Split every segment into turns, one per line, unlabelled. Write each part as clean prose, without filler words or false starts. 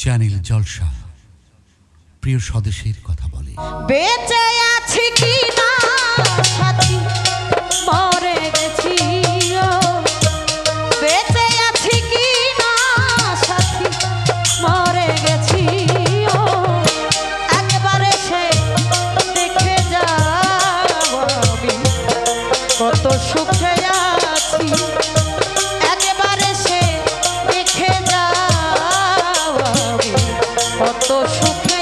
Channel জলসা প্রিয় স্বদেশের কথা বলে।
বেঁচে আছি কি না সাথী মরে গেছি, বেঁচে আছি কি না সাথী মরে গেছি, একবারে সে দেখে যাও আমি কত সুখে আছি, একবারে সে দেখে যাও আমি কত সুখে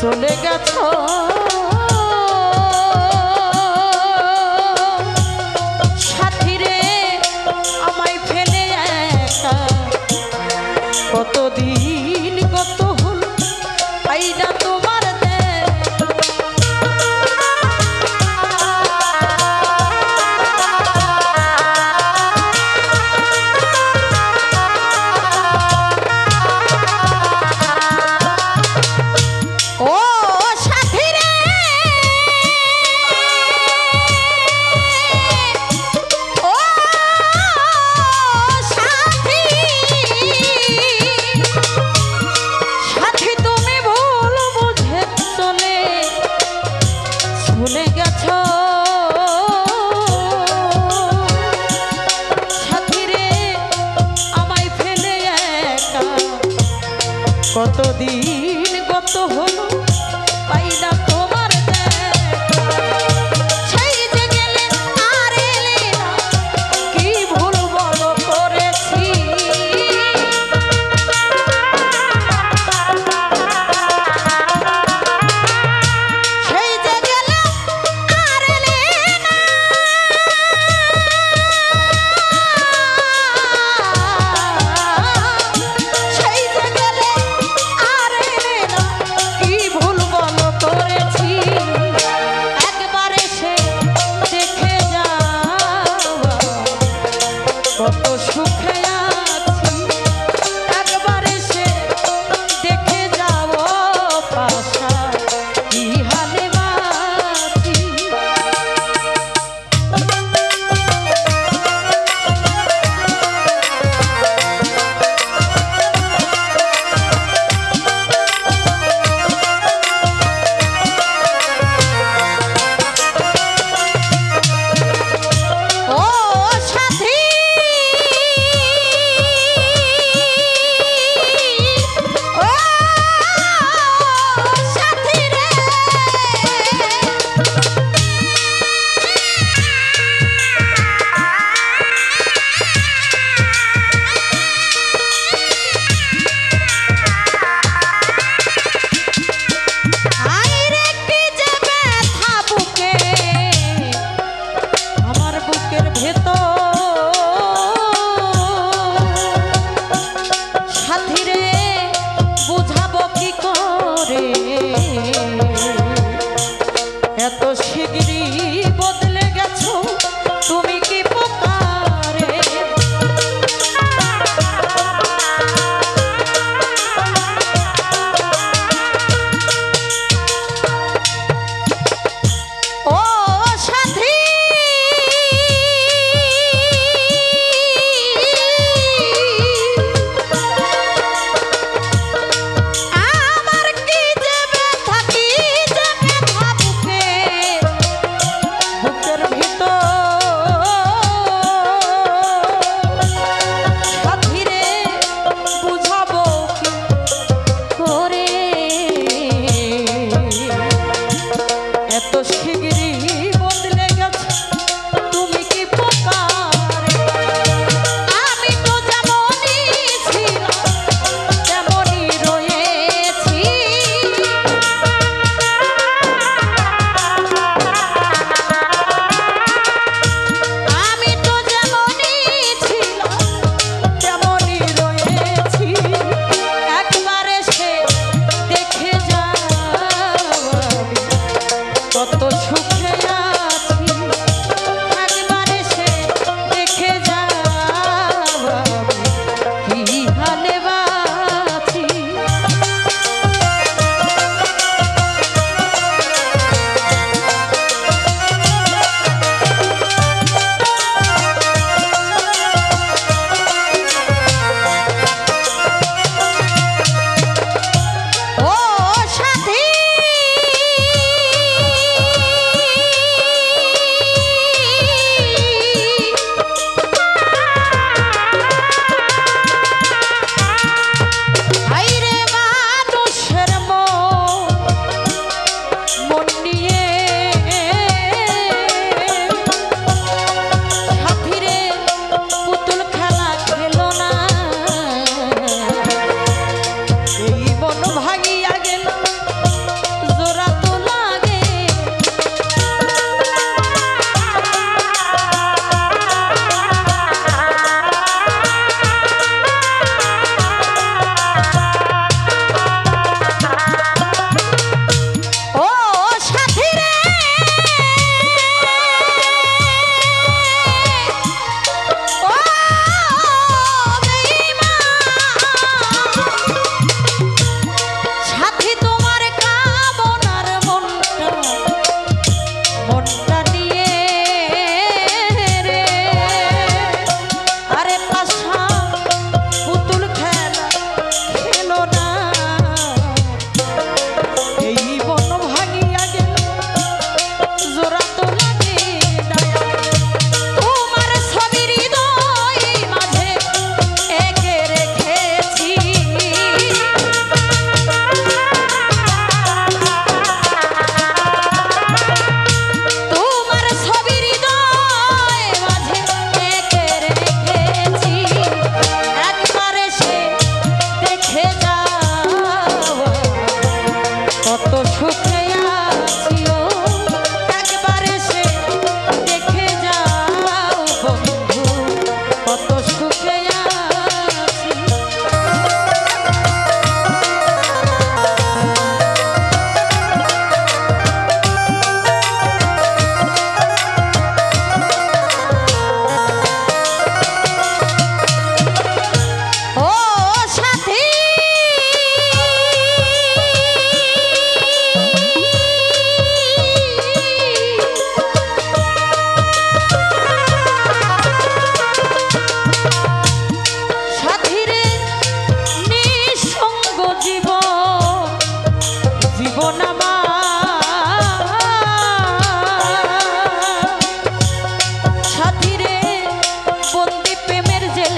চলে গেছো, সাথী রে আমায় ফেলে একা কতদিন কত হল আইনা তোমার ভুলে গেছো, সাথী রে আমায় ফেলে একা কতদিন কত হলো পাই না তোমার দেখা, সেই যে গেলে আর এলে না কি ভুল বলো করেছি, কত সুখে আছি, একবারে সে দেখে যাও পাশা কি হালে বাঁচি। এত শিগগিরই বদলে গেছো তুমি কি পোকারে, ও সাথী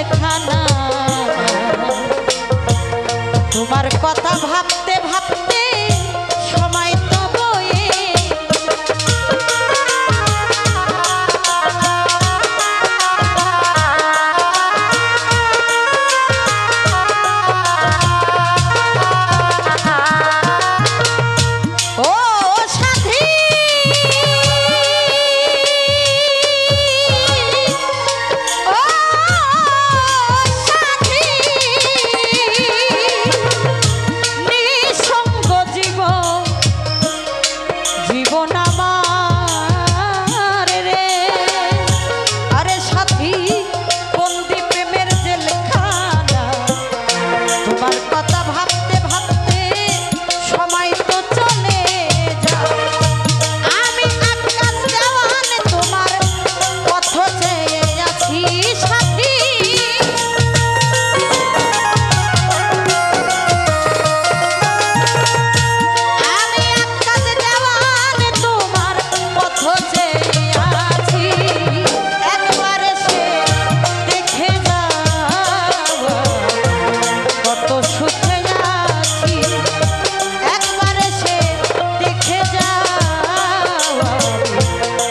জেলখানা তোমার কথা ভাবতে ভাবতে সময় তো বয়ে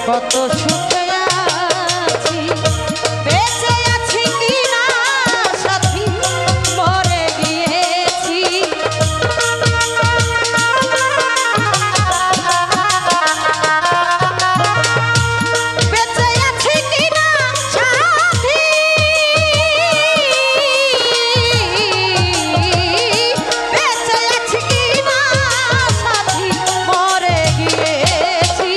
কত সুখে আছি বেঁচে আছি কিনা সাথী মরে গিয়েছি বেঁচে আছি কিনা সাথী বেঁচে আছি কিনা সাথী মরে গিয়েছি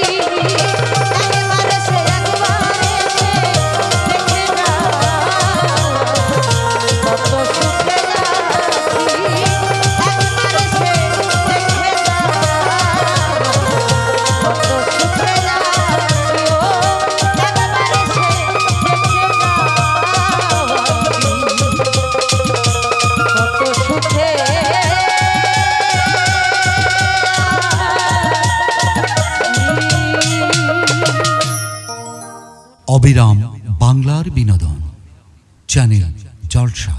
অবিরাম বাংলার বিনোদন চ্যানেল জলসা।